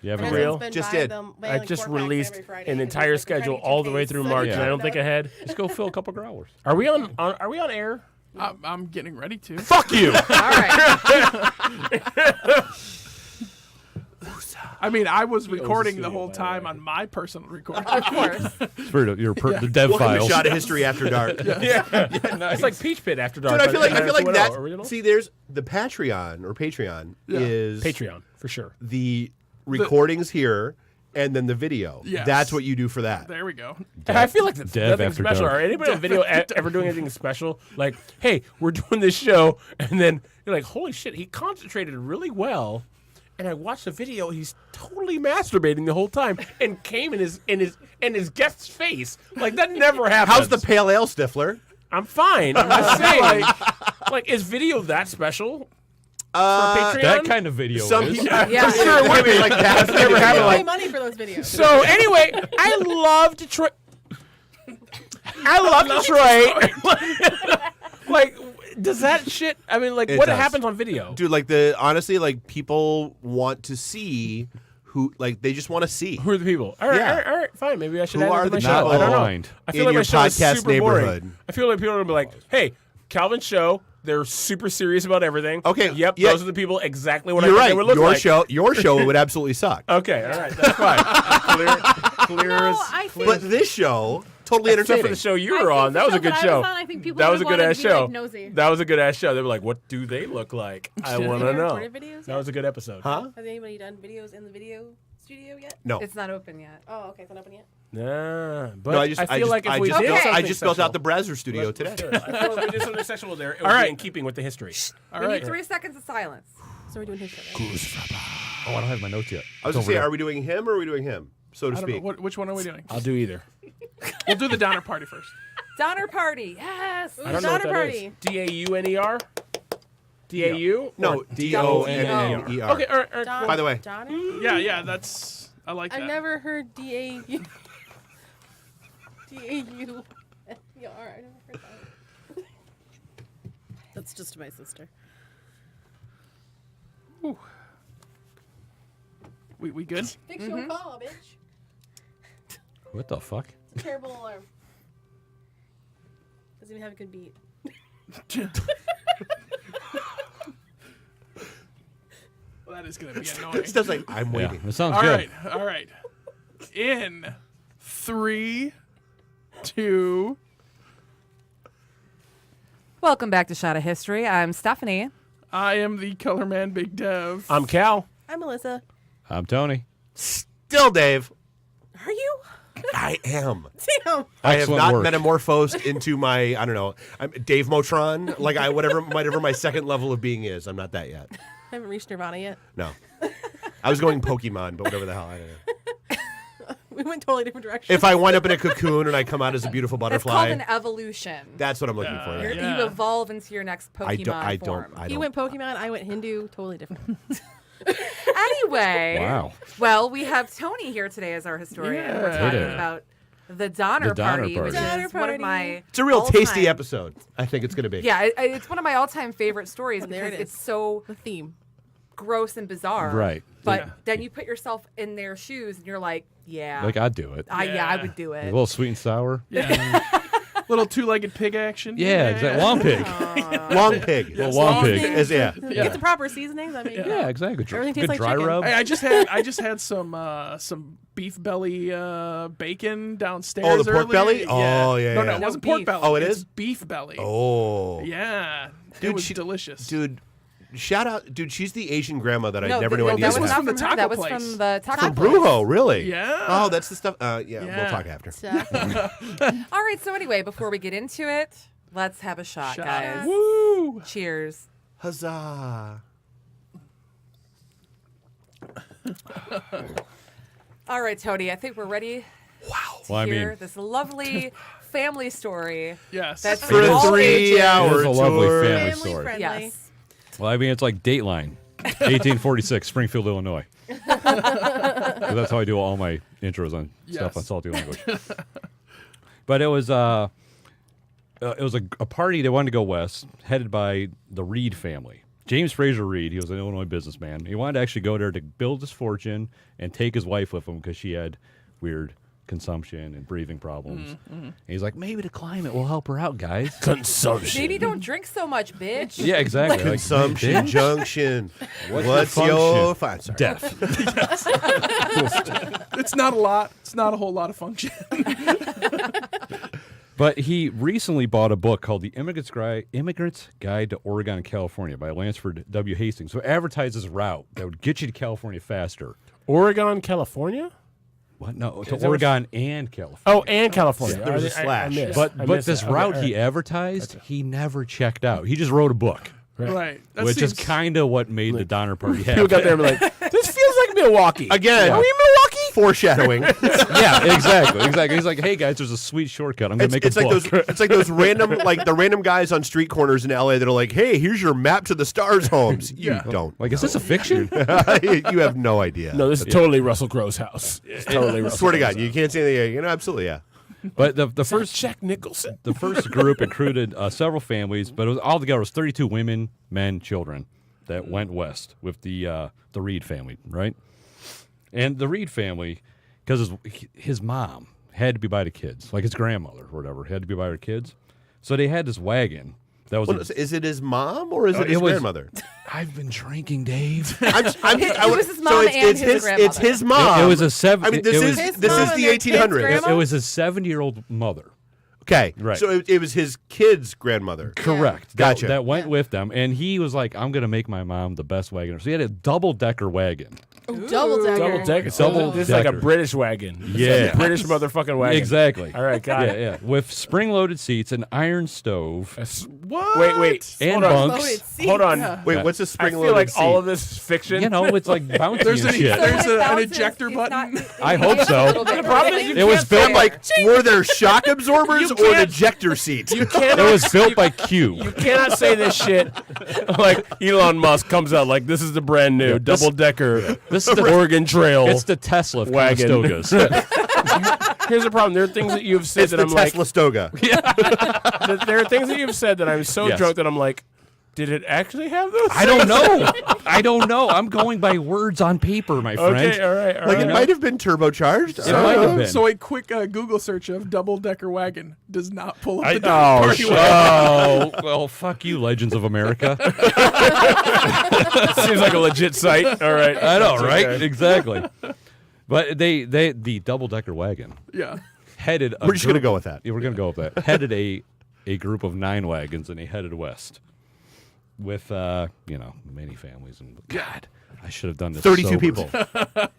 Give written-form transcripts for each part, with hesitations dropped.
You haven't real? Just did. I just released an entire schedule all the way through March, and I don't think ahead. Just go fill a couple growlers. Are we on air? I'm getting ready to. Fuck you! All right. I mean, I was recording the whole time on my personal recording. Of course. For the dev Welcome files. to Shot of History After Dark. Yeah, nice. It's like Peach Pit After Dark. Dude, I feel like that. Original? See, there's the Patreon is Patreon for sure. the recordings here and then the video. Yes. That's what you do for that. There we go. And I feel like that's Dev nothing After special. Dark. Are anybody on video ever doing anything special? Like, hey, we're doing this show, and then you're like, holy shit, he concentrated really well. And I watched the video. He's totally masturbating the whole time, and came in his guest's face. Like that never happens. How's the pale ale, Stifler? I'm fine. I'm just saying. Like, is video that special? For Patreon? That kind of video is. Yeah. Sure, it would be like that. That's never happened. Pay Like, money for those videos. so anyway, I love Detroit. Like, does that shit? I mean, like, It what does. happens on video? Dude, like honestly, like people want to see who, like they just want to see. Who are the people? All right, Yeah. all right, fine. Maybe I should Who add are it to the my show. people I don't know. aligned I feel in like your my show is podcast super neighborhood? boring. I feel like people are gonna be like, "Hey, Calvin's show. They're super serious about everything." Okay, Yep. yeah. Those are the people. Exactly what You're I thought right. they would look Your like. your show would absolutely suck. Okay. All right. That's fine. clear as. I think But this show totally Except entertaining. for the show you I were think on. the That was a show good that I show. was on, I think people That was a would good wanna ass be, show. like, nosy. That was a good ass show. They were like, "What do they look like?" I want to Have you know. recorded videos That yet? was a good episode. Huh? Has anybody done videos in the video studio yet? No. It's not open yet. Oh, okay, it's not open yet. Nah, but No, I feel like if we did built, something I just built out sexual- the Brazzer studio today. Sure. I feel like if we did something sexual there, it would All right. be in keeping with the history. All We right. need 3 seconds of silence. So we're doing his show. Right? Oh, I don't have my notes yet. I was gonna say, are we doing him or are we doing him, so to I don't know. speak? Which one are we doing? I'll do either. We'll do the Donner Party first. Donner party. Yes. I don't know what Donner that party. is. DAUNER? DAU? No, DONNER. Okay, all right. Don- By the way. Donnie? Yeah, I like that. I've never heard DAU. DAU. Yeah, all right, I never heard that. That's just my sister. We good? Big show call, bitch. What the fuck? It's a terrible alarm. Doesn't even have a good beat. Well, that is going to be annoying. Stuff's like, I'm waiting. That sounds All good. right, all right. In 3, 2. Welcome back to Shot of History. I'm Stephanie. I am the color man, Big Dev. I'm Cal. I'm Melissa. I'm Tony. Still, Dave. Are you? I am. Damn. I have Excellent not work. metamorphosed into my, I don't know, I'm Dave Motron. Like whatever my second level of being is. I'm not that yet. I haven't reached Nirvana yet. No. I was going Pokemon, but whatever the hell, I don't know. We went totally different directions. If I wind up in a cocoon and I come out as a beautiful It's butterfly, called an evolution. that's what I'm looking for. You're- Yeah. Yeah. You evolve into your next Pokemon I form. don't. he went Pokemon, I went Hindu, totally different. Anyway, Wow. well, we have Tony here today as our historian. Yeah. We're talking Yeah. about the Donner The Donner Party, which Party. Donner is one of Party. my It's a real tasty all-time- episode. I think it's going to be. Yeah, it's one of my all-time favorite stories Well, there because it is. it's so The theme. gross and bizarre. Right. But Yeah. then you put yourself in their shoes and you're like, yeah, Like, I'd do it. I Yeah. would do A it. little sweet and sour. Yeah. Little two-legged pig action. Yeah, exactly. Long pig. Long pig. Little long pig. Is yeah. Get the proper seasonings. I mean, Yeah, exactly. Everything tastes Good like dry chicken. rub. Hey, I just had some beef belly bacon downstairs. Oh, the pork earlier. belly? Oh, yeah, No, yeah. it No, wasn't pork beef. belly. Oh, it It's is? beef belly. Oh. Yeah, Dude, it was she- delicious. Dude, shout out. Dude, she's the Asian grandma that I No, never knew I needed this to was have. from the taco That was place. from the taco From place. Brujo, really? Yeah. Oh, that's the stuff. Yeah, we'll Yeah. talk after. All right, so anyway, before we get into it, let's have a shot, Shot. guys. Woo! Cheers. Huzzah! All right, Tony, I think we're ready to Well, I hear mean, this lovely family story. Yes. That's For all a 3 ages. hour It is a lovely tour. family family story. friendly. Yes. Well, I mean, it's like Dateline, 1846, Springfield, Illinois. 'Cause that's how I do all my intros on stuff on Yes. salty language. But it was a party that wanted to go west, headed by the Reed family. James Fraser Reed, he was an Illinois businessman. He wanted to actually go there to build his fortune and take his wife with him because she had weird consumption and breathing problems. And he's like, maybe the climate will help her out, guys. Consumption. Maybe don't drink so much, bitch. Yeah, exactly. Like, Consumption bitch, junction. What's your your function? sorry. death. It's not a lot. It's not a whole lot of function. But he recently bought a book called The Immigrant's Guide to Oregon and California by Lansford W. Hastings. So it advertises a route that would get you to California faster. Oregon, California? What? No, Is to that Oregon and California. Oh, and California. There was a I slash. missed. But I but missed this it. Okay, route all he right. advertised, he never checked out. He just wrote a book, Right. That which is seems- kind of what made the Donner Party happen. People got there and be like, this feels like Milwaukee. Again, Are we in Milwaukee? foreshadowing. Yeah, exactly. He's like, hey guys, there's a sweet shortcut. I'm gonna make a It's like book. those random like the random guys on street corners in LA that are like, hey, here's your map to the stars homes. You Yeah. don't. Like, is this a fiction? You have no idea. No, this is totally Russell Crowe's house. It's totally Russell Swear to Crowe's God, you can't say anything. You know, absolutely, yeah. But the house. first Jack Nicholson. the first group included several families, but it was altogether it was 32 women, men, children that went west with the Reed family, right? And the Reed family, because his mom had to be by the kids, like his grandmother or whatever, had to be by her kids. So they had this wagon that was. Well, is it his mom or is it it his was- grandmother? I've been drinking, Dave. It was his mom and his It's grandmother. his mom. It was a seven. I mean, this it is was, His this mom is and the their kids' 1800s. grandma? it was his 70-year-old mother. Okay, Right. So it was his kid's grandmother. Correct. Gotcha. That went with them, and he was like, "I'm going to make my mom the best wagoner." So he had a double-decker wagon. Double decker. Double decker. Double This is like a decker. British wagon. It's Yeah. like a British motherfucking wagon. Exactly. All right, got Yeah, it. yeah. With spring-loaded seats, an iron stove, What? Wait. and Hold on. bunks. Loaded seats. Hold on. Yeah. Wait, what's a I spring-loaded feel like seat? all of this is fiction. You know, it's like bouncy There's and an- shit. there's when it an bounces, ejector it's button. not- I hope so. A little bit The problem is early. you It was can't built say- like, were there shock absorbers You or an can't- ejector seat? You It cannot. was built by Q. You cannot say this shit like Elon Musk comes out like this is the brand new this- double decker This is the Oregon Trail. It's the Tesla of Wagon. Conestogas. Here's the problem. There are things that you've said It's that the I'm like. Tesla Stoga. There are things that you've said that I'm so Yes. drunk that I'm like, did it actually have those? I don't know. I don't know. I'm going by words on paper, my friend. Okay, all right, all Like right. it might have been turbocharged. It might have been. So a quick Google search of double decker wagon does not pull up the oh, party shit. wagon. Oh, well, fuck you, Legends of America. Seems like a legit site. All right. I know, That's right? okay. Exactly. But the double-decker wagon Yeah. headed. We're just gonna go with that. Yeah, we're gonna go with that. Headed a group of 9 wagons, and they headed west with many families. And God, I should have done this. 32 sober. people.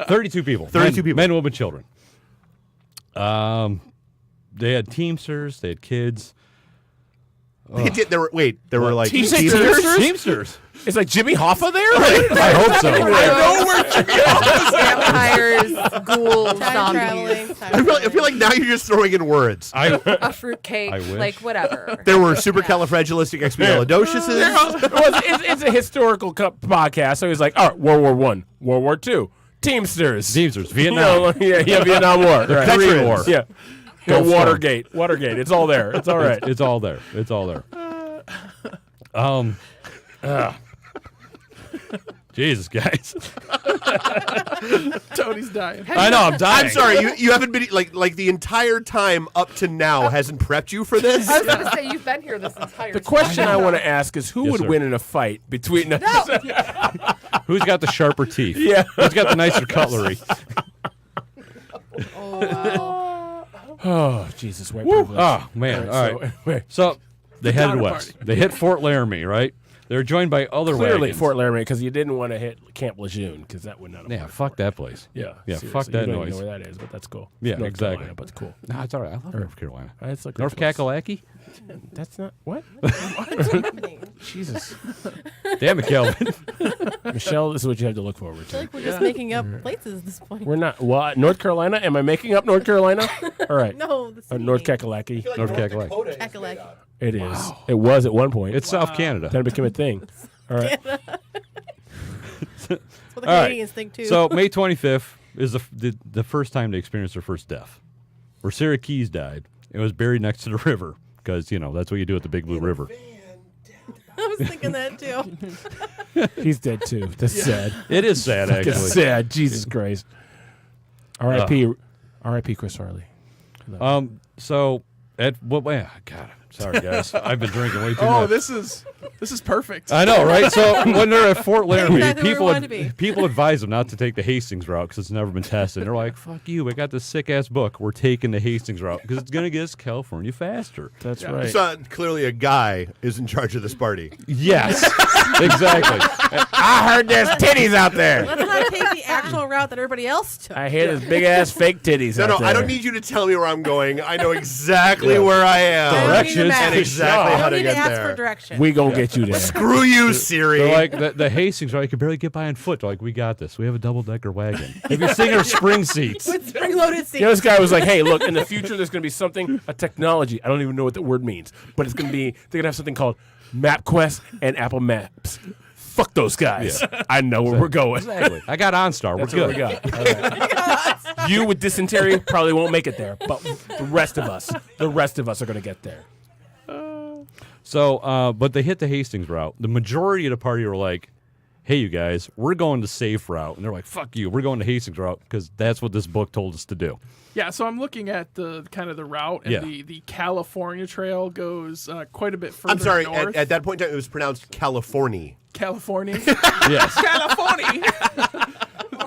32 people. 32 people. Men, women, children. They had Teamsters. They had kids. There were like Teamsters? Teamsters? Teamsters. It's like Jimmy Hoffa there? I hope so. Vampires, ghouls, Time traveling. zombies, I feel like now you're just throwing in words. a fruitcake, I wish. like whatever. There were supercalifragilisticexpialidociouses. Well, it's a historical podcast, so he's like, all right, World War I, World War II, Teamsters. Teamsters. Vietnam. Yeah, Vietnam War. Right. Korean War. Yeah. Gulf War. Watergate. It's all there. It's all right. It's all there. It's all there. Jesus, guys. Tony's dying. I know, I'm dying. I'm sorry, you haven't been like the entire time up to now hasn't prepped you for this. I was going to say, you've been here this entire The time. question I want to ask is who Yes, would sir. win in a fight between us? Who's got the sharper teeth? Yeah. Who's got the nicer cutlery? Oh, wow. Oh, Jesus. White privilege. Oh, man. All right. So they headed Donner west. Party. They hit Fort Laramie, right? They were joined by other Clearly wagons. Fort Laramie, because you didn't want to hit Camp Lejeune, because that would not have Yeah, worked fuck for it. that place. Yeah. Yeah, seriously. fuck that You don't noise. even know where that is, but that's cool. Yeah, North exactly. Carolina, but it's cool. No, it's all right. I love North Carolina. It's like North close. Kakalaki? That's not what? What's happening? Jesus, Damn it, Kelvin. Michelle, this is what you have to look forward I feel to. like we're just making up places at this point. We're not. What? North Carolina? Am I making up North Carolina? All right. No, the city North name. Kakalaki. North Kakalaki. Kakalaki. It is. It was at one point. It's South Canada. Then it became a thing. All right. That's what the All right. Canadians think too. So May 25th is the first time they experienced their first death, where Sarah Keys died. It was buried next to the river because that's what you do at the Big Blue River. I was thinking that too. He's dead too. That's sad. It is sad, It's actually. sad. Jesus Christ. R.I.P. R.I.P. Chris Farley. So at what? God, sorry guys, I've been drinking way too Oh, much. this is perfect. I know, right? So when they're at Fort Laramie, Exactly where we wanted to be. people advise them not to take the Hastings route because it's never been tested. They're like, "Fuck you! We got this sick ass book. We're taking the Hastings route because it's gonna get us to California faster." That's right. So clearly, a guy is in charge of this party. Yes, exactly. I heard there's titties out there. Let's not take the actual route that everybody else took. I hear there's big ass fake titties No, out no, there. I don't need you to tell me where I'm going. I know exactly where I am. I don't need a Directions map. And exactly I how don't to need to get ask there. for direction. We gonna get you there. Screw you, Siri. They're like the Hastings route. You can barely get by on foot. They're like, "We got this. We have a double decker wagon. Have you seen our spring seats?" With spring-loaded seats. You know, this guy was like, "Hey, look, in the future, there's going to be something, a technology. I don't even know what the word means, but it's going to be. They're going to have something called MapQuest and Apple Maps. Fuck those guys. I know where we're going. Exactly. I got OnStar. That's We're what good. we got. All right. You with dysentery probably won't make it there, but the rest of us are going to get there. So, but they hit the Hastings route. The majority of the party were like, "Hey, you guys, we're going the safe route," and they're like, "Fuck you, we're going the Hastings route because that's what this book told us to do." Yeah, so I'm looking at the kind of the route, and Yeah. the California Trail goes quite a bit further I'm sorry. north. At that point in time, it was pronounced California. California. Yes. California.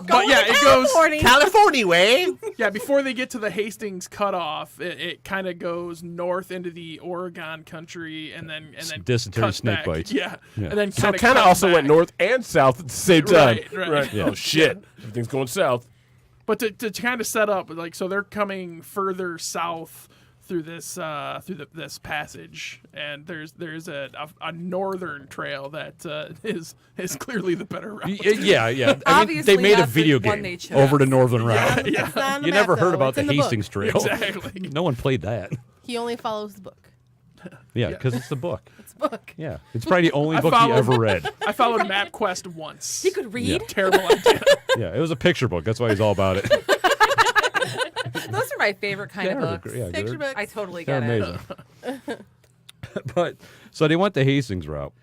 But yeah, it goes. California way. Yeah, before they get to the Hastings cutoff, it kind of goes north into the Oregon country, and then dysentery, cuts snake back. bites. Yeah. Yeah. And then So it kind of also went north and south at the same time. Right. Yeah. Oh, shit. Everything's going south. But to kind of set up, like, so they're coming further south through this this passage, and there's a northern trail that is clearly the better route. Yeah. I mean, Obviously they made a not the video one game they chose. over the Northern Route. It's not on the You map, never heard though. about It's the in the book. Hastings Trail. Exactly. No one played that. He only follows the book. Yeah, because it's the book. It's a book. Yeah, it's probably the only I book he followed- ever read. I folled MapQuest once. He could read. Yeah. Terrible idea. Yeah, it was a picture book. That's why he's all about it. Those are my favorite kind of books. Yeah, Picture they're- books. I totally they're get it. amazing. But so they went the Hastings route,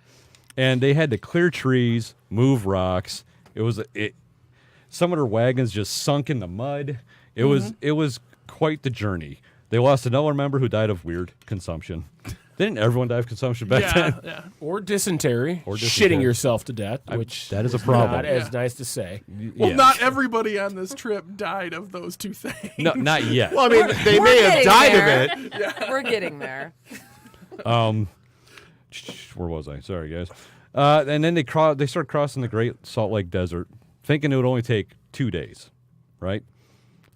and they had to clear trees, move rocks. Some of their wagons just sunk in the mud. It was quite the journey. They lost another member who died of weird consumption. Didn't everyone die of consumption back then? Yeah. Or dysentery. Or dysentery. Shitting yourself to death, which that is a is problem. not as nice to say. Well, Yeah. not everybody on this trip died of those two things. No, not yet. Well, I mean, they We're may have getting died there. of it. We're getting there. Where was I? Sorry, guys. And then they started crossing the Great Salt Lake Desert, thinking it would only take 2 days, right?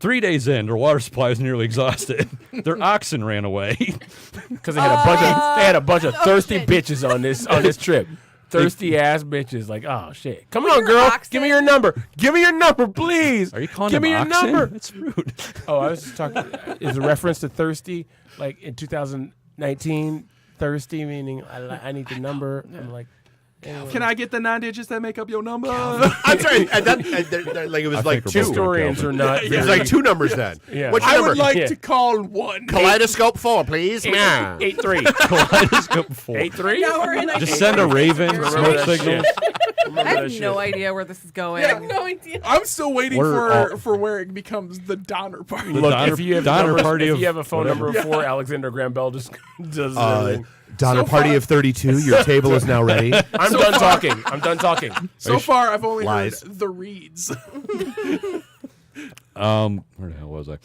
3 days in, their water supply was nearly exhausted. Their oxen ran away. Because they had a bunch of thirsty shit. bitches on this trip. Thirsty ass bitches, like, oh shit! Come on, your girl, oxen? give me your number. Give me your number, please. Are you calling Give them me your oxen? number. That's rude. Oh, I was just talking. Is a reference to thirsty, like in 2019, thirsty meaning I need the number. I'm like, anyway. Can I get the 9 digits that make up your number? I'm sorry. Like it was I like think we're two. both Historians Calvin. are not. It was like two numbers then. Yeah. What's your I number? would like Yeah. to call one. Kaleidoscope 4, please. Yeah. 8-3. Kaleidoscope 4. 8-3. Now we're in Just send a raven, Remember smoke that signals. Remember I that have shit. no idea where this is going. I have no idea. I'm still waiting We're for where it becomes the Donner Party. The Look, Donner- if you have Donner numbers, Party if of you have a phone whatever. number for Alexander Graham Bell, just does everything. Donner So Party far- of 32. Your table is now ready. I'm done talking. I'm done talking. So far, I've only Lies. heard the Reeds. Where the hell was I?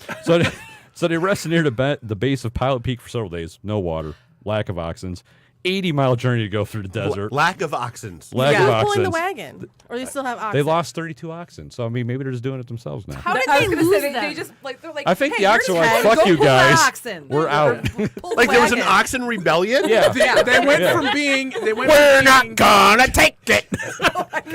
So they rested near the base of Pilot Peak for several days. No water, lack of oxens, 80-mile journey to go through the desert. Lack of oxens. Lack Yeah. of Who's pulling the oxens. wagon? Or they still have oxen? They lost 32 oxen. So I mean, maybe they're just doing it themselves now. How did I they was gonna gonna say say they them. just like they're like? I think hey, the oxen you're were like, dead. "Fuck Go you pull that guys. oxen." We're out." Pull the Like there was an wagon. oxen rebellion? Yeah. They went Yeah. from being. They went We're from not being, gonna take it.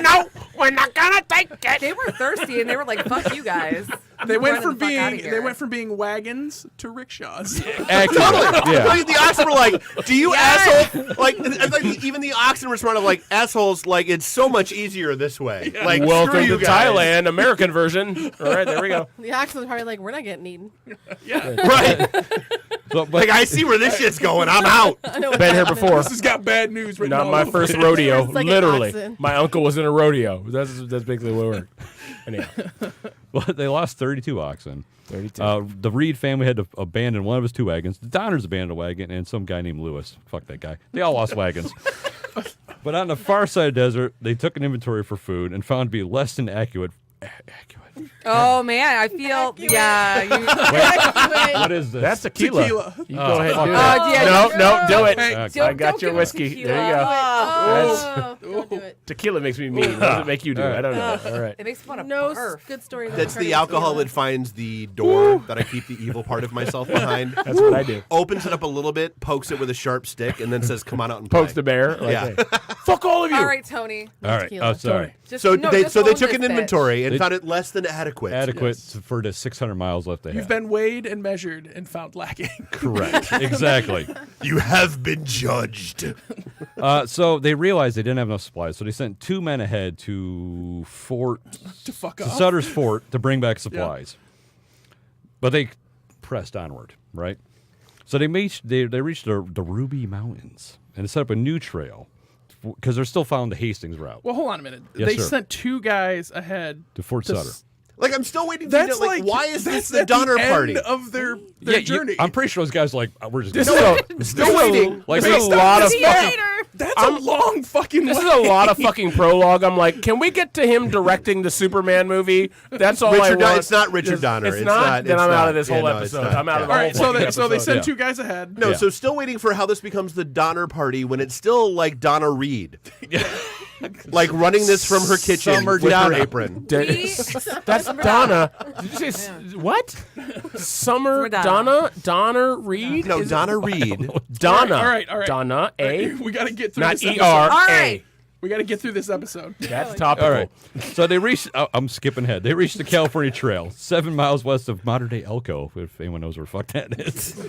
No, we're not gonna take it. They were thirsty and they were like, "Fuck you guys." They went Running from the fuck outta being. here. They went from being wagons to rickshaws. Accurate. Yeah. Like, the oxen were like, "Do you asshole?" Like, and like even the oxen responded like, "Assholes! Like it's so much easier this way." Like, screw Welcome you to guys. Thailand, American version. All right, there we go. The oxen was probably like, we're not getting eaten. Right? So, but Like, I see where this shit's going. I'm out. I know what's Been here happening. before. This has got bad news written Not all my over first it. rodeo. It's like an Literally, oxen. my uncle was in a rodeo. That's basically what it worked. Anyhow, well, they lost 32 oxen. 32. The Reed family had to abandon one of his 2 wagons. The Donners abandoned a wagon, and some guy named Lewis. Fuck that guy. They all lost wagons. But on the far side of the desert, they took an inventory for food and found to be less than accurate. Oh man, I feel yeah. What is this? That's tequila. Tequila. You go ahead and do fuck that. No, do it. Hey, Okay. I Don't got your give him whiskey. tequila. There you go. Oh, don't do it. Tequila makes me mean. What does it make you do? I don't know. All right. It makes me want to No barf. good story. That's the alcohol that finds the door that I keep the evil part of myself behind. That's what I do. Opens it up a little bit, pokes it with a sharp stick, and then says, "Come on out and play." Pokes the bear. Like, Yeah. hey, fuck all of you. All right, Tony. All right. tequila. Oh, sorry. Just, So no, they just so they own took this an bitch. inventory and They- found it less than adequate. Adequate for the 600 miles left they You've had. been weighed and measured and found lacking. Correct. Exactly. You have been judged. So they realized they didn't have enough supplies, so they sent 2 men ahead to to fuck to off. Sutter's Fort to bring back supplies. But they pressed onward, right? So they reached the Ruby Mountains and set up a new trail because they're still following the Hastings route Well, hold on a minute. Yes, They sir. sent 2 guys ahead. to Fort to Sutter. Like, I'm still waiting to That's know, like why is this that's the at Donner end Party? of their Yeah, journey? I'm pretty sure those guys are like we're just This gonna- is Still waiting. like this is a they- lot of See you fucking. later. That's a long fucking. This is way. a lot of fucking prologue. I'm like, can we get to him directing the Superman movie? That's all I Richard, want. it's not Richard Donner. It's not. Then I'm out of this whole no, it's episode. not. I'm out of the All whole right, so fucking they episode. sent Yeah. 2 guys ahead. No, Yeah. so still waiting for how this becomes the Donner Party when it's still like Donna Reed. Like running this from her kitchen Summer with Donna. her apron. That's Donna. Did you say what? Summer Donna. Donna Reed? No, Donna Reed. Donna. All right. Donna A. We got to get through Not this E episode. R All A. right. We got to get through this episode. That's topical. All right. So they reached. I'm skipping ahead. They reached the California Trail, 7 miles west of modern-day Elko, if anyone knows where the fuck that is.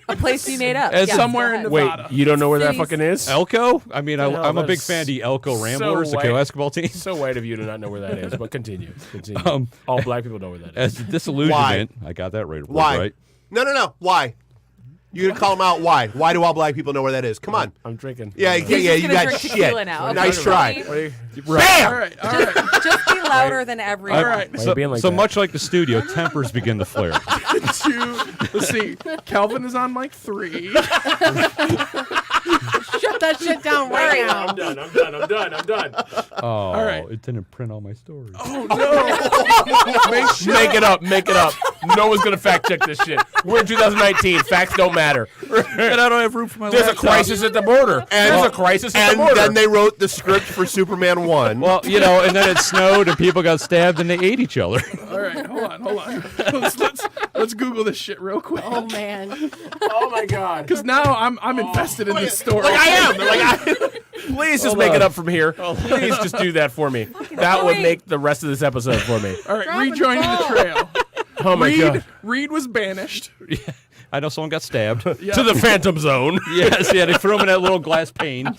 A place we made up. As Yes, somewhere go in ahead. Wait, Nevada. you don't know where that Cities. fucking is? Elko? I mean, hell, I'm a that big is fan of the Elko so Ramblers, the white. basketball team. So white of you to not know where that is, but continue. Continue. All black people know where that is. As a disillusionment, I got that right. Why? Right. No. Why? You gonna call them out? Why? Why do all black people know where that is? Come on. I'm drinking. Yeah, He's yeah, just you gonna got drink shit. tequila now. Nice Okay. try. What are you, Bam! All right. All right. Just be louder than everyone. All right. Why are So, you being like so that? much like the studio, tempers begin to flare. Let's see. Calvin is on mic 3. Shut that shit down right now. I'm done. Oh, right. it didn't print all my stories. Make it up. No one's gonna fact check this shit. We're in 2019. Facts don't matter. And I don't have room for my There's a laptop. crisis at the border. There's a crisis at the And border. then they wrote the script for Superman 1. Well, and then it snowed and people got stabbed and they ate each other. All right. Hold on. Let's Google this shit real quick. Oh man. oh my god. Because now I'm invested in this story. Like I am. Please just make it up from here. Please just do that for me. That would point. make the rest of this episode for me. All right. Dropping Rejoining the the ball. trail. Oh my god. Reed was banished. I know someone got stabbed. Yeah. To the Phantom Zone. Yes, yeah, they threw him in that little glass pane.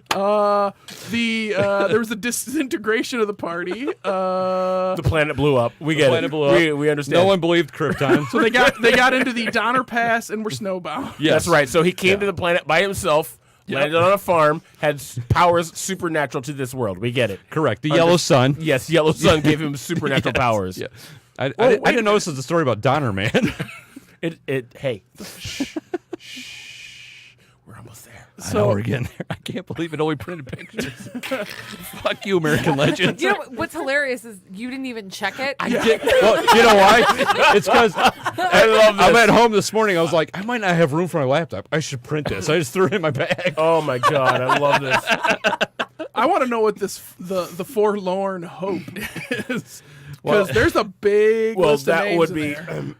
There was a disintegration of the party. The planet blew up. We get planet it. blew up. We understand. No one believed Krypton. So they got into the Donner Pass and were snowbound. Yes. That's right. So he came to the planet by himself, landed on a farm, had powers supernatural to this world. We get it. Correct. The yellow sun. Yes, Yellow Sun gave him supernatural powers. Yeah. I wait didn't know this was a story about Donner, man. Hey. Shh. We're almost there. I know we're getting there. I can't believe it only printed pictures. Fuck you, American Legends. You know what's hilarious is you didn't even check it. Well, you know why? It's because I love this. I'm at home this morning. I was like, I might not have room for my laptop. I should print this. I just threw it in my bag. Oh my god, I love this. I want to know what the forlorn hope is. Because there's a big Well, list of that names would in be there.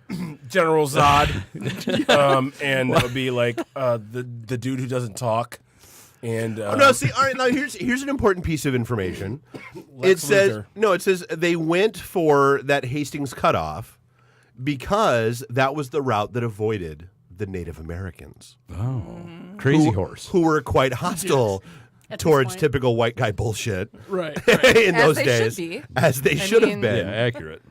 General Zod, and that would be like the dude who doesn't talk. And No, see, all right, now here's an important piece of information. Lex Luthor. It says they went for that Hastings cutoff because that was the route that avoided the Native Americans. Oh, Crazy Horse. Who were quite hostile At this towards point. typical white guy bullshit Right. in As those they days. should be. As they should have mean- been. Yeah, accurate.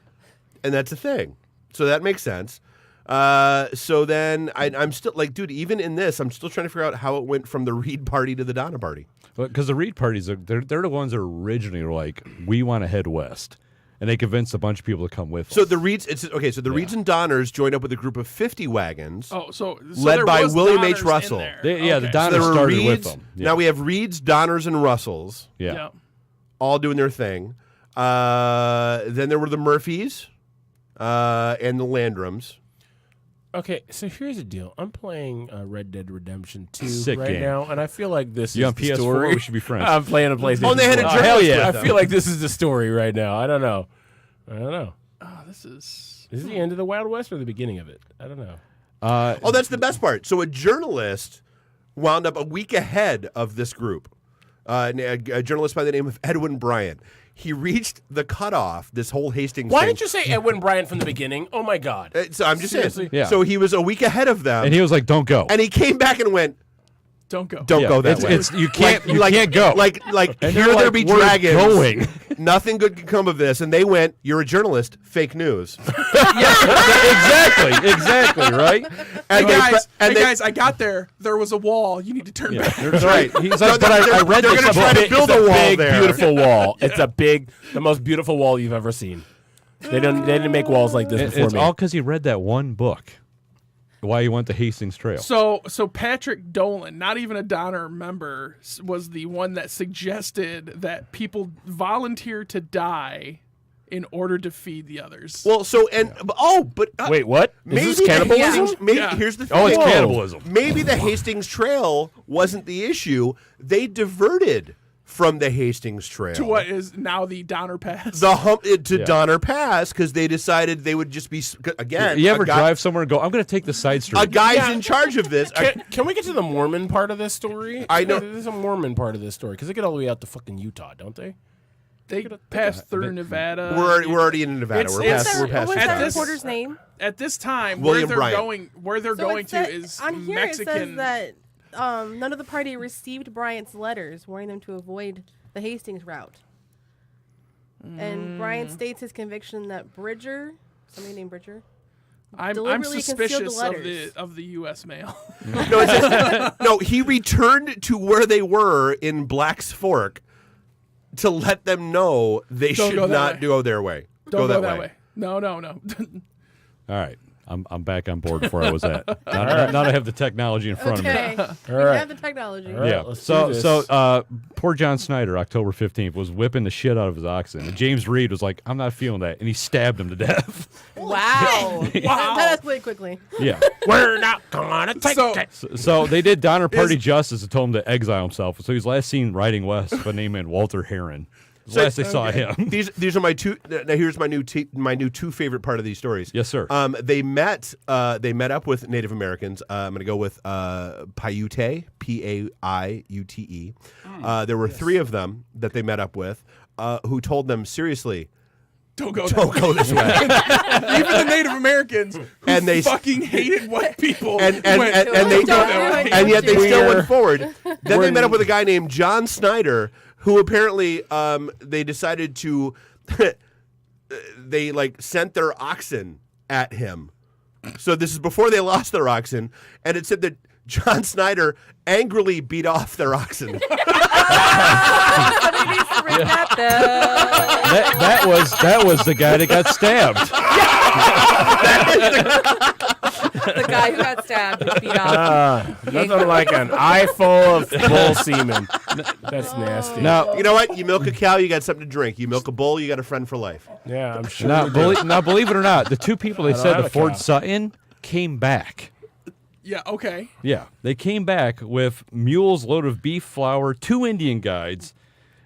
And that's the thing. So that makes sense. So then I'm still like, dude, even in this, I'm still trying to figure out how it went from the Reed party to the Donner party. Because the Reed parties, they're the ones that originally were like, we want to head west. And they convinced a bunch of people to come with us. So the Reeds, So the Reeds and Donners joined up with a group of 50 wagons. Oh, so led there by was William Donners H. in Russell. there. The Okay. Donners There were started with Reeds. them. Yeah. Now we have Reeds, Donners, and Russells yeah. all doing their thing. Then there were the Murphys and the Landrums. Okay, so here's the deal. I'm playing Red Dead Redemption 2 Sick right game. now, and I feel like this You is on the PS4? story. We should be friends. I'm playing a PlayStation. Oh, they had a 4. journalist hell yeah. with I them. feel like this is the story right now. I don't know. Oh, this is. Is it the end of the Wild West or the beginning of it? I don't know. Oh, that's the best part. So a journalist wound up a week ahead of this group. A journalist by the name of Edwin Bryant. He reached the cutoff, this whole Hastings Why thing. didn't you say Edwin Bryant from the beginning? Oh, my God. So I'm just Seriously? saying. Yeah. So he was a week ahead of them. And he was like, don't go. and he came back and went, Don't go. don't Yeah, go that it's- way. you can't go. Like And here they're there like, be "We're dragons. going." Nothing good can come of this. And they went, you're a journalist, fake news. exactly, right? And Hey guys, I got there. There was a wall. You need to turn back. That's right. He's No, like, but I read they're this gonna try book. to build It's a wall big, there. beautiful wall. It's the most beautiful wall you've ever seen. They didn't make walls like this before It's me. all because he read that one book. Why he went to Hastings Trail. So Patrick Dolan, not even a Donner member, was the one that suggested that people volunteer to die in order to feed the others. Well, but Wait, what? maybe Is this cannibalism? Yeah. Here's the thing. Oh, it's cannibalism. Maybe the Hastings Trail wasn't the issue. They diverted from the Hastings Trail To what is now the Donner Pass. to Donner Pass because they decided they would just be again. You ever a guy, drive somewhere and go, I'm going to take the side street? A guy's in charge of this. Can we get to the Mormon part of this story? I know- There's a Mormon part of this story because they get all the way out to fucking Utah, don't they? They passed through Nevada. we're already in Nevada. It's- We're it's- past. We're What past. was At that this- reporter's name? At this time, William where Bryant. they're So going it said- to is on here Mexican. it says that none of the party received Bryant's letters warning them to avoid the Hastings route. And Bryant states his conviction that Bridger, somebody named Bridger, I'm deliberately concealed the suspicious letters. of the U.S. mail. No, he returned to where they were in Black's Fork to let them know they Don't should go that not way. go their way. Don't go that way. No. All right. I'm back on board before I was at. Now I have the technology in front okay, of me. we right. have the technology. right. Yeah. let's So do this. poor John Snyder, October 15th, was whipping the shit out of his oxen. And James Reed was like, I'm not feeling that. And he stabbed him to death. Wow. That escalated quickly. Yeah. We're not gonna take So- it. So they did Donner Party justice and told him to exile himself. So he's last seen riding west with a name named Walter Heron. Last they saw him. These are my two. Now here's my new two favorite part of these stories. Yes, sir. They met up with Native Americans. I'm going to go with Paiute, Paiute. There were three of them that they met up with, who told them seriously, Don't go. don't go this way. Even the Native Americans who And they- fucking hated white people. and went, they Don't do it. and yet they still We're- went forward. Then we're they met up with a guy named John Snyder, who apparently they decided to they like sent their oxen at him. So this is before they lost their oxen, and it said that John Snyder angrily beat off their oxen. Somebody needs to read that though. that was the guy that got stabbed. The guy who got stabbed and beat off. Nothing like an eye full of bull semen. That's nasty. Now, You know what? You milk a cow, you got something to drink. You milk a bull, you got a friend for life. Yeah, I'm sure. now, believe it or not, the two people they don't said have to a Fort cow. Sutton came back. Yeah. Okay. Yeah, they came back with mules loaded with beef flour, 2 Indian guides,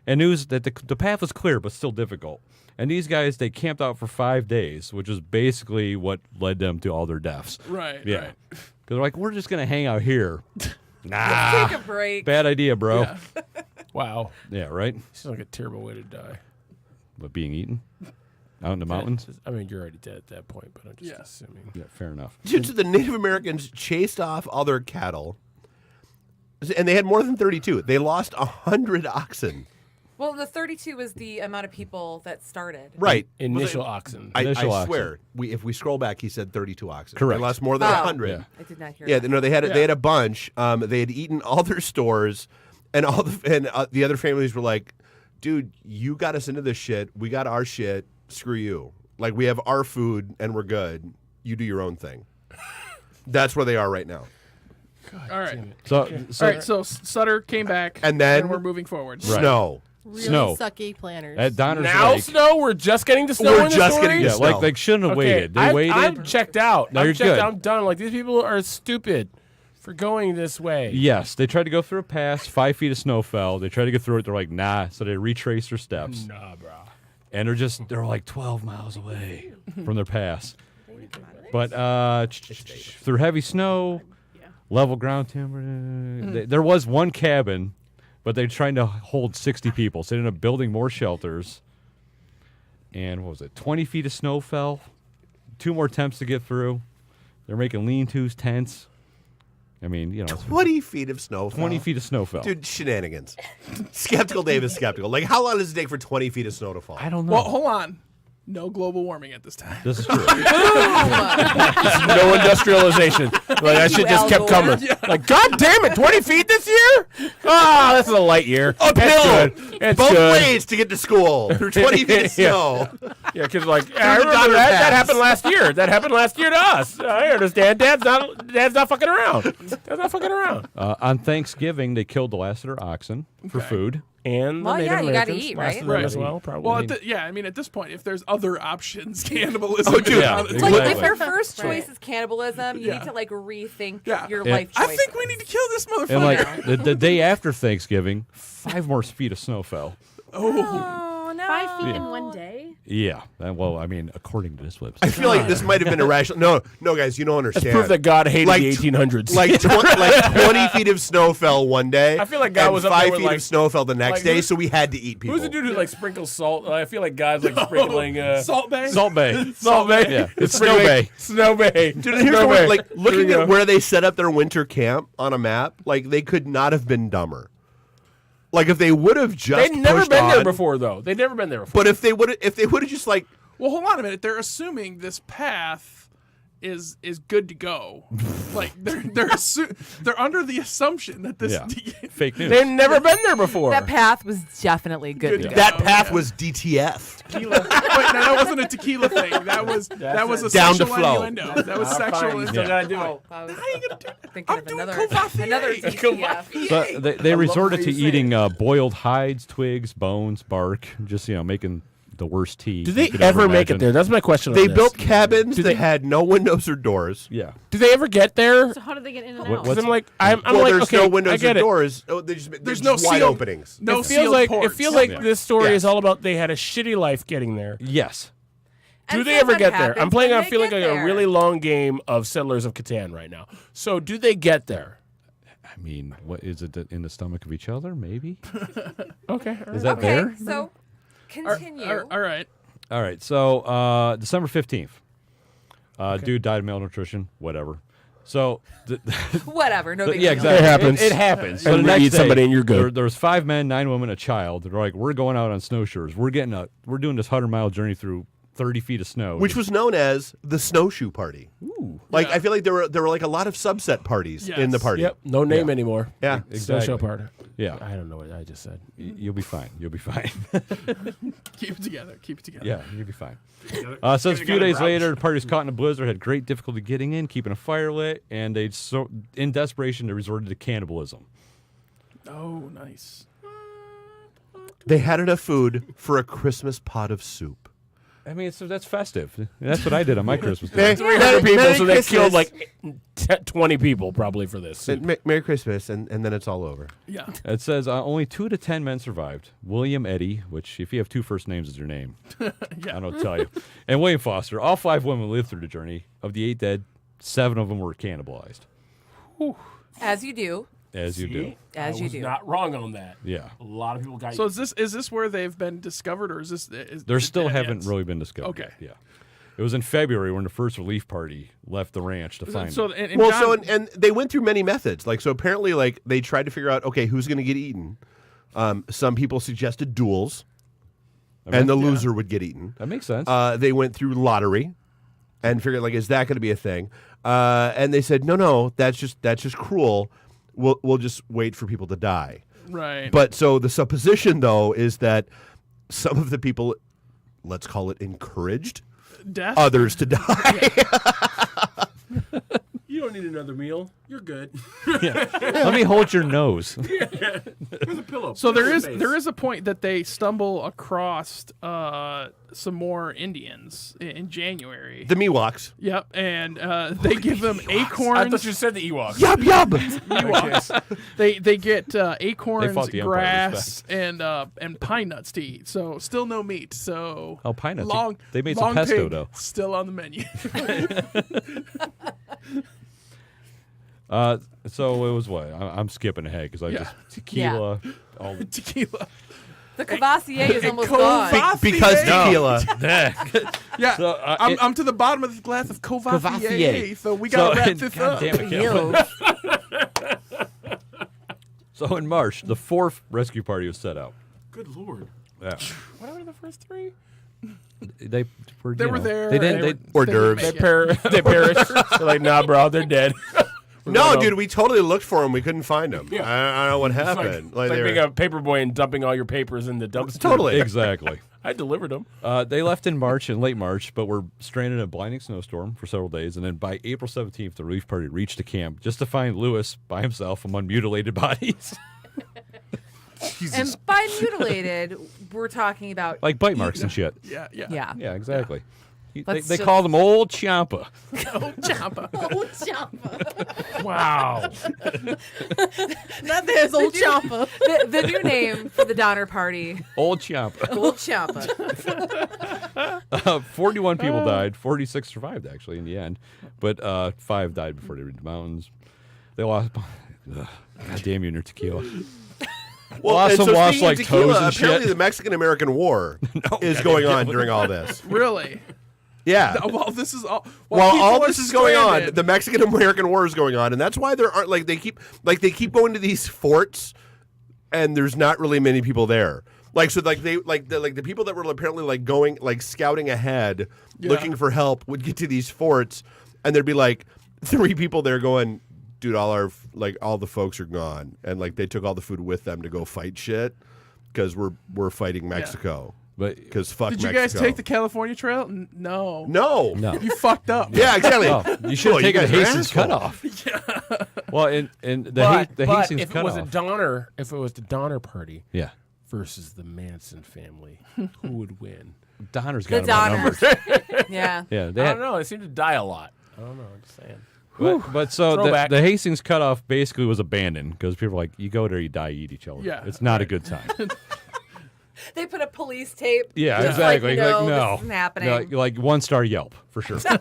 and news that the path was clear but still difficult. And these guys, they camped out for 5 days, which is basically what led them to all their deaths. Right. Yeah. Right. Because they're like, we're just going to hang out here. Nah. Take a break. Bad idea, bro. Yeah. Wow. Yeah, right? Seems like a terrible way to die. But being eaten out in the mountains? I mean, you're already dead at that point, but I'm just Yeah. assuming. Yeah, fair enough. Dude, so the Native Americans chased off all their cattle, and they had more than 32. They lost 100 oxen. Well, the 32 was the amount of people that started. Right. Initial oxen. Initial I oxen. swear, if we scroll back, he said 32 oxen. Correct. They lost more than Oh. 100. Yeah. I did not hear Yeah, that. no, they had a bunch. They had eaten all their stores, and the other families were like, "Dude, you got us into this shit. We got our shit. Screw you. Like we have our food and we're good. You do your own thing." That's where they are right now. All right. So, All right. So Sutter came back, And then- we're moving forward. Right. Snow. Really Snow. sucky planners. at Donner's Now Lake, snow. We're just getting to snow. We're in the just story? getting to yeah, snow. like they shouldn't have waited. They waited. I'm checked out. No, I'm you're checked good. out. I'm done. Like these people are stupid for going this way. Yes, they tried to go through a pass. 5 feet of snow fell. They tried to get through it. They're like, nah. So they retraced their steps. Nah, bro. And they're like 12 miles away from their pass. But through heavy snow, level ground timber, there was one cabin, but they're trying to hold 60 people. So they ended up building more shelters. And what was it? 20 feet of snow fell. 2 more attempts to get through. They're making lean-tos, tents. I mean, 20 feet of snow. 20 feet of snow fell. Dude, shenanigans. Skeptical Dave is skeptical. Like, how long does it take for 20 feet of snow to fall? I don't know. Well, hold on. No global warming at this time. This is true. No industrialization. Like that shit just kept coming. Like, God damn it, 20 feet this year? Ah, this is a light year. Uphill. It's good. It's Both good. ways to get to school through 20 feet of snow. Yeah, because like I the remember Donner that. Pass. That happened last year. That happened last year to us. I understand. Dad's not fucking around. Dad's not fucking around. On Thanksgiving, they killed the last of their oxen for food. And Well, the Native yeah, you gotta Americans eat, lasted right? them Right. as well, probably. Well, I mean, at this point, if there's other options, cannibalism. Oh, dude. is Yeah, on the It's like Exactly. if your first choice Right. is cannibalism, you Yeah. need to like rethink Yeah. your Yeah. life I choices. think we need to kill this motherfucker. And like the day after Thanksgiving, 5 more feet of snow fell. Oh no! 5 feet in one day. Yeah. Well, I mean, according to this website. I feel like this might have been irrational. No, guys, you don't understand. proof that God hated Like the 1800s. like 20 feet of snow fell one day. I feel like God and was up 5 there with, feet like- of snow fell the next like, day, who's- so we had to eat people. Who's the dude who like sprinkles salt? I feel like God's like sprinkling Salt Bay. Salt Bay. Salt Bay. Yeah, it's Sprinkling- Snow Bay. Snow Bay. Dude, and here's Snow the Bay. one, like Here looking we go. at where they set up their winter camp on a map, like they could not have been dumber. Like if they would have just They'd never pushed been there on- before, though. They'd never been there before. But if they would have just like Well, hold on a minute. They're assuming this path is good to go. Like they're under the assumption that this. Yeah. Fake news. They've never been there before. That path was definitely good. to go. that path yeah. was DTF. Tequila. Wait, no, that wasn't a tequila thing. That was a Down to sexual flow. innuendo. That was Fine, sexual. you still Yeah. gotta do it. Oh, I was thinking I'm of doing another Courvoisier. DTF. So they resorted to eating boiled hides, twigs, bones, bark, just making the worst tea. Do you they could ever make it imagine. there? That's my question. They on this. built cabins that had no windows or doors. Yeah. Do they ever get there? So how do they get in and What- out? what's- Because I'm like, I'm well, like, there's okay, no I windows get or it. doors. Oh, There's there's no just wide sealed- openings. No It feels sealed like ports. it feels like Yeah. this story Yes. is all about they had a shitty life getting there. Yes. Do And they so ever what get there? happens I'm playing when on they feeling get like a there? really long game of Settlers of Catan right now. So do they get there? I mean, what is it in the stomach of each other? Maybe. Okay. Is that Okay, there? so continue. All right. All right. So December 15th, dude died of malnutrition. Whatever. So Whatever. No big yeah, deal. exactly. It happens. It happens. So And the we next eat day, somebody and you're good. There was 5 men, 9 women, a child. They're like, we're going out on snowshoers. We're doing this 100-mile journey through 30 feet of snow. Which was known as the snowshoe party. Ooh. Like I feel like there were like a lot of subset parties in the Yes. party. Yep. No name Yeah. anymore. Yeah. Still show Exactly. party. Yeah. I don't know what I just said. You'll be fine. You'll be fine. Keep it together. Keep it together. Yeah, you'll be fine. So a few days later, the party was caught in a blizzard, had great difficulty getting in, keeping a fire lit, and in desperation, they resorted to cannibalism. Oh, nice. They had enough food for a Christmas pot of soup. I mean, so that's festive. That's what I did on my Christmas day. 300 people, Merry so they Christmas. killed like 20 people probably for this. Merry Christmas, and then it's all over. Yeah. It says only 2 to 10 men survived. William Eddy, which if you have 2 first names is your name, I don't tell you, and William Foster. All 5 women lived through the journey. Of the 8 dead, 7 of them were cannibalized. As you do. As you do. As I you was do. not wrong on that. Yeah. A lot of people got. So is this where they've been discovered, or is this? They still haven't really been discovered. Okay. Yeah. It was in February when the first relief party left the ranch to find So them. and Well, John, and they went through many methods. Like so, apparently, like they tried to figure out, okay, who's going to get eaten. Some people suggested duels, and the loser would get eaten. That makes sense. They went through lottery and figured, like, is that going to be a thing? And they said, no, that's just cruel. We'll just wait for people to die. Right. But so the supposition, though, is that some of the people, let's call it, encouraged Death? others to die. You don't need another meal. You're good. Let me hold your nose. Here's a pillow. So Put it there on is your face. there is a point that they stumble across some more Indians in January. The Miwoks. Yep, and they give them acorns. I thought you said the Ewoks. Yub, yub. Ewoks. They get acorns, fought the Empire, grass, and pine nuts to eat. So still no meat. So Oh, pine nuts. Long, They made some long pesto, pig though. Still on the menu. So it was what? I'm skipping ahead because I Yeah. just tequila. All Tequila. The Cavassier is almost Cova- gone. Because No. tequila. Yeah, So, I'm to the bottom of the glass of Courvoisier, Courvoisier. so we gotta wrap this God up. damn it, Ew. Kevin. So in March, the 4th rescue party was set out. Good lord. Yeah. What happened to the first three? They were. They you were know, there. They didn't. They They, were- Hors d'oeuvres. They didn't make it. They perished. They're like, nah, bro, they're dead. No, dude, we totally looked for them. We couldn't find them. Yeah. I don't know what It's happened. like they being were- a paper boy and dumping all your papers in the dumpster. Totally. exactly. I delivered them. They left in late March, but were stranded in a blinding snowstorm for several days. And then by April 17th, the relief party reached the camp just to find Lewis by himself among mutilated bodies. And by mutilated, we're talking about Like bite marks and shit. Yeah. yeah. Yeah, exactly. They Let's just- called him Old Champa. Oh, Champa. Old Champa. Wow. Not there's old Champa. The new name for the Donner Party, Old Champa. Old Champa. 41 people died. 46 survived, actually, in the end. But 5 died before they reached the mountains. They lost... God damn you and your tequila. Well, and some so lost, speaking of like, tequila, toes and apparently shit. the Mexican-American War is going on during all this. Really? Yeah. While this is all While people all are this is going on, stranded. the Mexican-American War is going on, and that's why there aren't they keep going to these forts, and there's not really many people there. The people that were apparently going scouting ahead, looking for help, would get to these forts, and there'd be 3 people there going, dude, all the folks are gone, and they took all the food with them to go fight shit because we're fighting Mexico. But Because fuck Did you Mexico. guys take the California Trail? No. No. You fucked up. Yeah, exactly. oh, you should Cool, have you taken the guys are Hastings assholes. cutoff. Well, and the But Hastings if it was cutoff. a Donner, if it was the Donner Party Yeah. versus the Manson family, who would win? Donner's The got them Donners. outnumbered. Yeah. Yeah, I they had, don't know. They seem to die a lot. I don't know. I'm just saying. but so Throwback. the Hastings cutoff basically was abandoned because people were like, you go there, you die, you eat each other. Yeah, It's not a good time. They put a police tape. Yeah, just exactly. no, no, this isn't happening. Like 1-star Yelp for sure. yeah,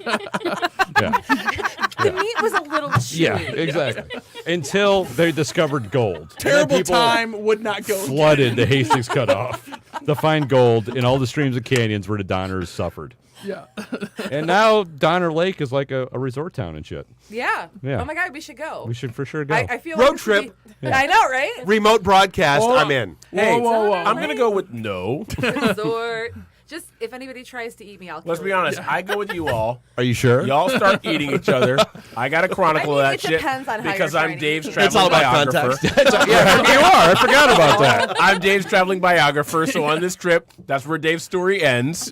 The meat was a little chewy. yeah, exactly. Until they discovered gold. And then Terrible people time. Would not go. Flooded the Hastings cutoff to find gold in all the streams and canyons where the Donners suffered. Yeah. And now Donner Lake is like a resort town and shit. Yeah. Yeah. Oh my God, we should go. We should for sure go. I feel Road like this would trip. be- I know, right? Remote broadcast, Oh. I'm in. Hey, whoa. I'm gonna go with no. Resort. Just if anybody tries to eat me, I'll kill Let's be you. honest. I go with you all. Are you sure? Y'all start eating each other. I got to chronicle I mean, that it shit depends on how because you're I'm trying to Dave's eat. traveling It's all about biographer. context. yeah, you are. I forgot about that. I'm Dave's traveling biographer, so on this trip, that's where Dave's story ends.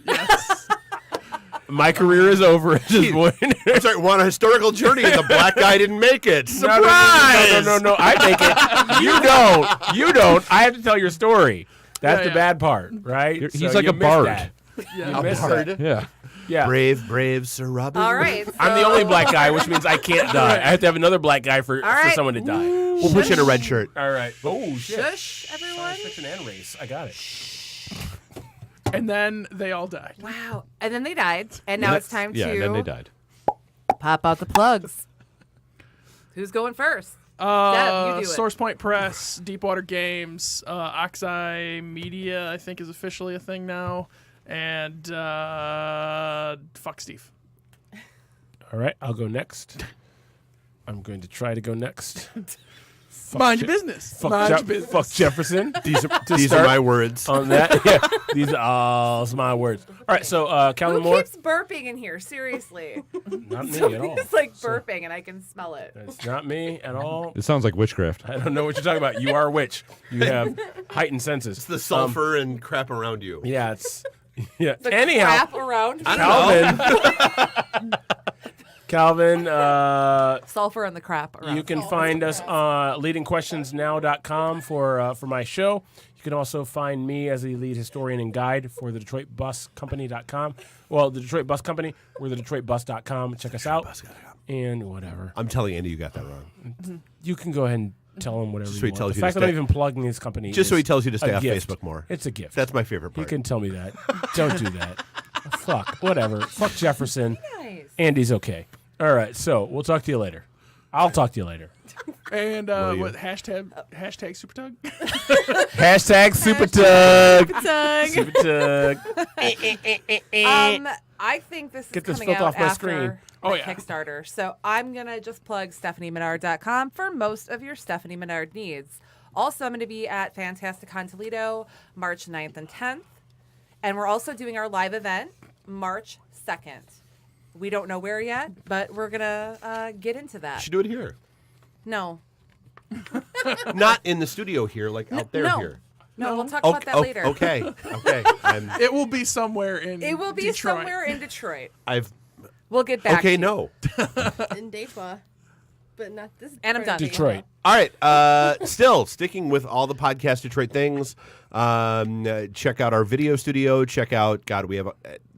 My career is over at this point. Sorry, we're on a historical journey and the black guy didn't make it. No, Surprise! no, I make it. You don't. You don't. I have to tell your story. That's Yeah, the yeah. bad part, right? He's like you a missed bard. that. Yeah. You missed that. Yeah. Yeah. Brave Sir Robin. All right. I'm the so- only black guy, which means I can't die. I have to have another black guy for right. someone to die. We'll put you in a red shirt. All right. Oh, shit. Shush, everyone. Science fiction and race. I got it. And then they all died. Wow. And then they died. And now it's time Yeah, to and then they died. pop out the plugs. Who's going first? Deb, you do it. Source Point Press, Deepwater Games, Oxeye Media, I think is officially a thing now, and fuck Steve. All right. I'll go next. I'm going to try to go next. Mind your business. Mind your business. Fuck Jefferson. These start are my words. on that. Yeah, these are all my words. All right, so Calvin Who Moore. keeps burping in here? Seriously. Not me at all. It's like burping, and I can smell it. It's not me at all. It sounds like witchcraft. I don't know what you're talking about. You are a witch. You have heightened senses. It's the sulfur and crap around you. Yeah, it's yeah. The Anyhow, crap around. Calvin. Calvin, Sulfur and the crap around. you can find us on leadingquestionsnow.com for my show. You can also find me as the lead historian and guide for the DetroitBusCompany.com. Well, the Detroit Bus Company. We're the DetroitBus.com. Check us out. And whatever. I'm telling Andy you got that wrong. You can go ahead and tell him whatever Just you so he want. tells The you to fact that I'm stay- even plugging his company Just so is he tells you to stay a off gift. Facebook more. It's a gift. That's my favorite You part. can tell me that. Don't do that. Fuck. Whatever. Fuck Jefferson. Nice. Andy's okay. All right. So we'll talk to you later. I'll talk to you later. And you? what hashtag Super Tug? Hashtag Super Tug. Tug. Super Tug. I think this is Get this coming filth out off my after screen. Oh, my yeah. Kickstarter. So I'm going to just plug StephanieMenard.com for most of your Stephanie Menard needs. Also, I'm going to be at Fantasticon Toledo March 9th and 10th. And we're also doing our live event March 2nd. We don't know where yet, but we're going to get into You that. should do it here. No. Not in the studio here, like out there no. here. No, we'll talk about that later. Okay. Okay. It will be somewhere in It will be Detroit. somewhere in Detroit. I've. We'll get back to Okay. you. No. In Detroit. But not this. And I'm done. Detroit. All right. Still sticking with all the podcast Detroit things. Check out our video studio. Check out. God, we have.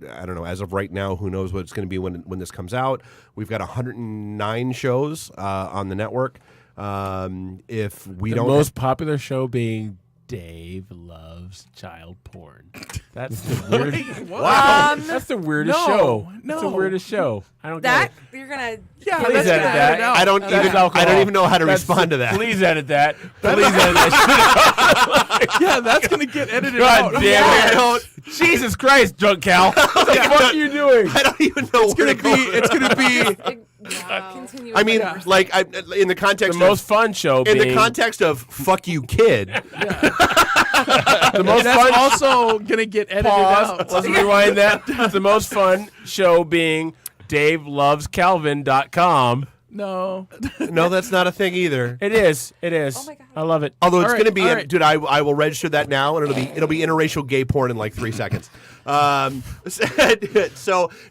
I don't know. As of right now, who knows what it's going to be when this comes out? We've got 109 shows on the network. If we The don't, most popular show being Dave Loves Child Porn. That's the weirdest. wow. That's the weirdest No, show. That's the no. weirdest show. I don't That, get it. you're going to... Yeah, Please that's edit gonna that. edit out. I don't That's even. alcohol. I don't even know how to That's- respond to that. Please edit that. Please edit that. Yeah, that's gonna get edited God out. damn I it. don't. Jesus Christ, Drunk Cal. What the fuck are you doing? I don't even know. It's gonna be. Continue I mean, with like, in the The context most of. fun show In being the context of "fuck you, kid," the most That's fun also gonna get edited pause. out. Let's rewind that. The most fun show being DaveLovesCalvin.com. No. no, that's not a thing either. It is. It is. Oh my God. I love it. Although it's All right, going to be, all right. dude, I will register that now, and it'll be interracial gay porn in like 3 seconds. So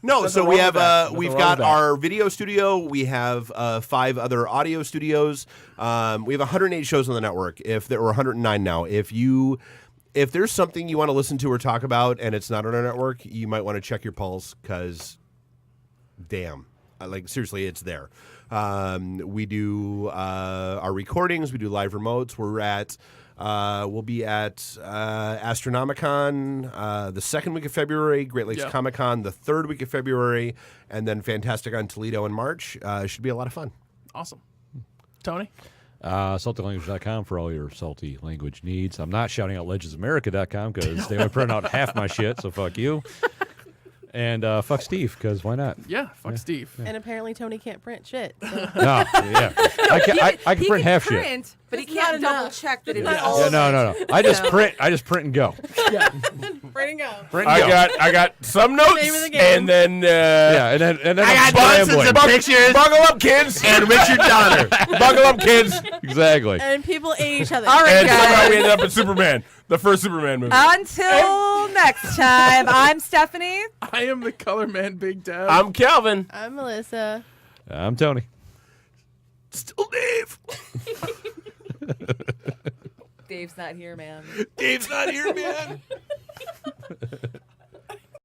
no, Nothing so wrong we with have that. Nothing we've wrong got with that. our video studio. We have 5 other audio studios. We have 108 shows on the network. If there were 109 now, if there's something you want to listen to or talk about and it's not on our network, you might want to check your pulse because, damn, like seriously, it's there. We do our recordings. We do live remotes. We'll be at Astronomicon the 2nd week of February, Great Lakes Yeah. Comic Con the 3rd week of February, and then Fantasticon Toledo in March. Should be a lot of fun. Awesome. Tony? SaltyLanguage.com for all your salty language needs. I'm not shouting out LegendsAmerica.com because they only print out half my shit, so fuck you. And fuck Steve, because why not? Yeah. Fuck Steve. And apparently Tony can't print shit. So. No, yeah. I can print half shit. print, but he That's can't not double enough. check that it's That's all Yeah, of no. it. I just print and go. Print and go. Print and go. I got some notes, Name of the game. and then Yeah, and then I I'm got scrambling. pictures buckle up, kids, and Richard Donner. buckle up, kids, Exactly. And people ate each other. All right, and somehow we guys. ended up in Superman, the first Superman movie. Until next time, I'm Stephanie. I am the color man, Big Dad. I'm Calvin. I'm Melissa. I'm Tony. Still Dave. Dave's not here, man. Dave's not here, man.